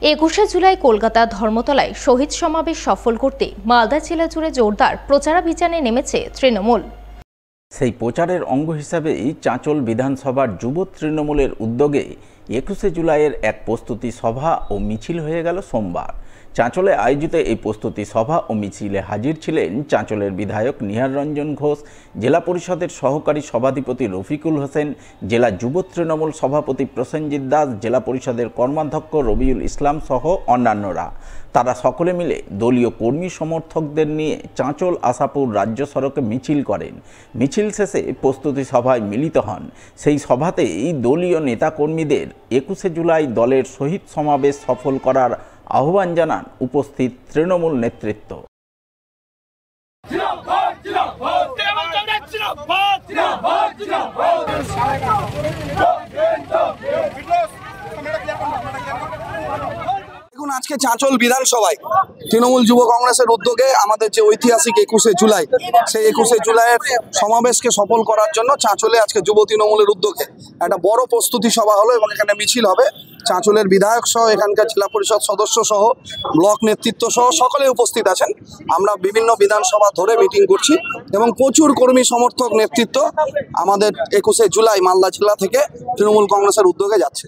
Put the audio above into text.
21শে জুলাই কলকাতা ধর্মতলায় শহীদ সমাবেশ সফল করতে মালদা জেলা জুড়ে জোরদার প্রচারাভিযানে নেমেছে তৃণমূল। সেই প্রচারের অঙ্গ হিসাবেই চাঁচল বিধানসভার যুব তৃণমূলের উদ্যোগে 21শে জুলাইয়ের এক প্রস্তুতি সভা ও মিছিল হয়ে গেল সোমবার। চাঁচলে আয়োজিত এই প্রস্তুতি সভা ও মিছিলে হাজির ছিলেন চাঁচলের বিধায়ক নিহার রঞ্জন ঘোষ, জেলা পরিষদের সহকারী সভাধিপতি রফিকুল হোসেন, জেলা যুব তৃণমূল সভাপতি প্রসেনজিৎ দাস, জেলা পরিষদের কর্মাধ্যক্ষ রবিউল ইসলাম সহ অন্যান্যরা। তারা সকলে মিলে দলীয় কর্মী সমর্থকদের নিয়ে চাঁচল আশাপুর রাজ্য সড়কে মিছিল করেন। মিছিল শেষে প্রস্তুতি সভায় মিলিত হন। সেই সভাতেই দলীয় নেতাকর্মীদের 21শে জুলাই দলের শহীদ সমাবেশ সফল করার আহ্বান জানান উপস্থিত তৃণমূল নেতৃত্ব। দেখুন, আজকে চাঁচল বিধানসভায় তৃণমূল যুব কংগ্রেসের উদ্যোগে আমাদের যে ঐতিহাসিক 21শে জুলাই, সেই 21শে জুলাইয়ের সমাবেশকে সফল করার জন্য চাঁচলে আজকে যুব তৃণমূলের উদ্যোগে একটা বড় প্রস্তুতি সভা হলো এবং এখানে মিছিল হবে। চাঁচলের বিধায়ক সহ এখানকার জেলা পরিষদ সদস্য সহ ব্লক নেতৃত্ব সহ সকলে উপস্থিত আছেন। আমরা বিভিন্ন বিধানসভা ধরে মিটিং করছি এবং প্রচুর কর্মী সমর্থক নেতৃত্ব আমাদের 21শে জুলাই মালদা জেলা থেকে তৃণমূল কংগ্রেসের উদ্যোগে যাচ্ছে।